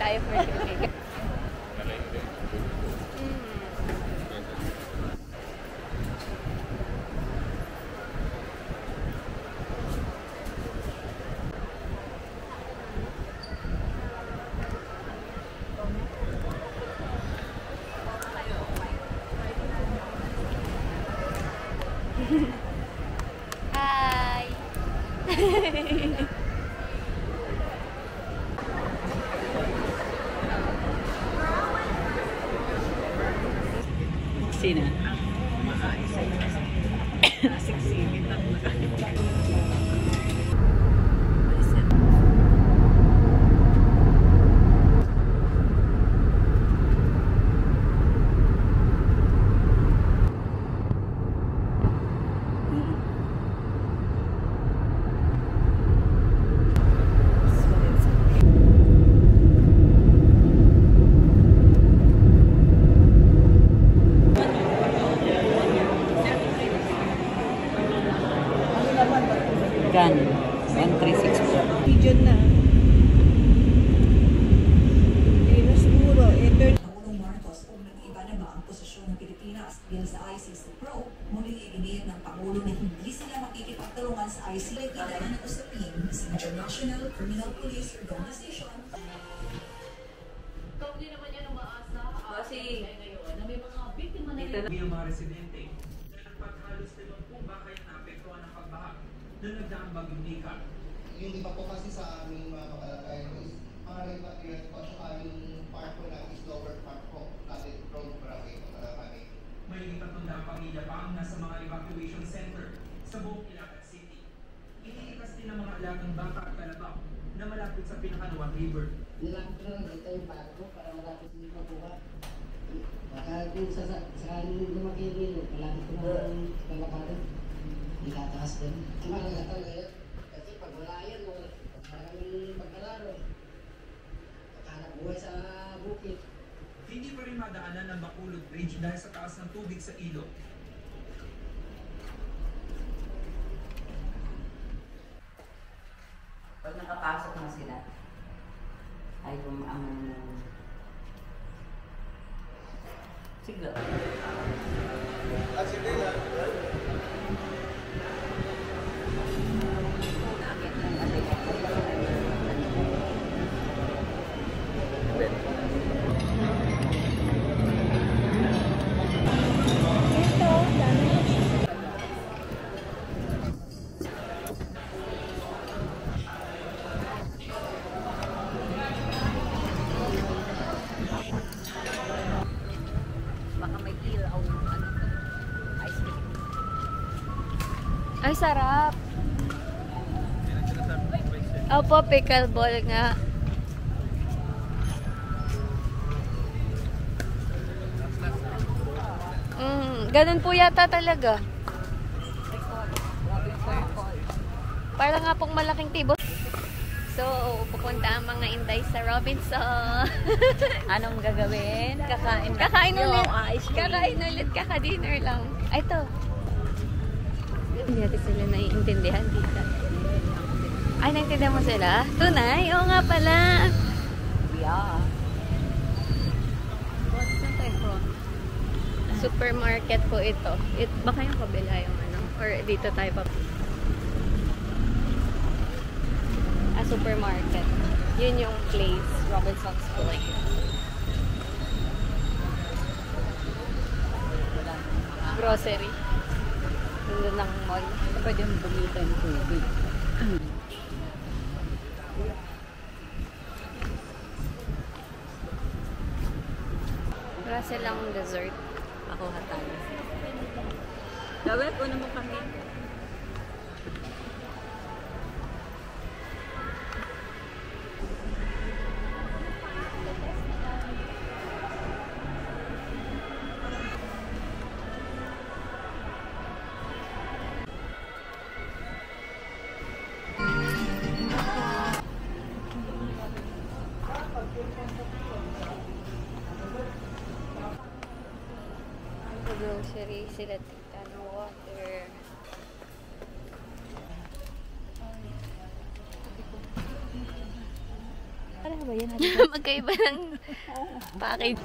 tayo for sure. Hi! Sina? Siksili na. Gan 136 region na. Hindi na siguro. Pangulong Marcos kung nag-iba na ba ang posisyon ng Pilipinas bilang sa ICC Pro, muling iginit ng Pangulo na hindi sila makikipagtulungan sa ICC gaya ng usapin sa International Criminal Police Organization. Hindi naman yan umaasa kasi ngayon na may mga biktima na May mga residente na nagpathalos 50 bahay na apektuhan ng pagbaha na nagdaang bagyong Nika. Yung iba po kasi sa aming mga kabalatayan is mga repatriate po at saka yung part po natin is lower part po natin road bracket o kami. May 300 pamilya pa ang nasa mga evacuation center sa buong Ilocos City. Iniikas din ang mga alagang baka at kalabaw na malapit sa Pinakanuan River. Nilakot ko lang dito yung bago para malapit din makuha. Baka kung sa lumaki yung nilo, malapit ko na yung palakarin. Ikataas din. Mahalaga talaga yun. Kasi pag wala yan, maraming pagkalaro. Pagkalap buhay sa bukit. Hindi pa rin madaanan ng Bacolod Bridge dahil sa taas ng tubig sa ilog. Pag nakapasok na sila, ay ang sigla. Baka may peel o ano, ice cream. Ay, sarap. Opo, pickleball nga. Ganun po yata talaga. Para nga pong malaking tibo. So, pupunta ang mga inday sa Robinson. Anong gagawin? Kakain na. Kakain ulit. Ice cream. Kakain ulit. Kaka-dinner lang. Ay, ito. Hindi natin sila naiintindihan dito. Ay, naintindihan mo sila? Tunay? Oo nga pala. Yeah. Saan tayo from? Supermarket po ito. Baka yung kabila yung ano. Or dito tayo pa. Supermarket. Yun yung place. Robinson's Place. Grocery. Doon ng mall. Pwede mo bumita ng tubig. Wala silang dessert. Ako tayo. Gawin, una mo kami. Grocery sila tita ng water. Ano ba yan. Magkaiba ng package.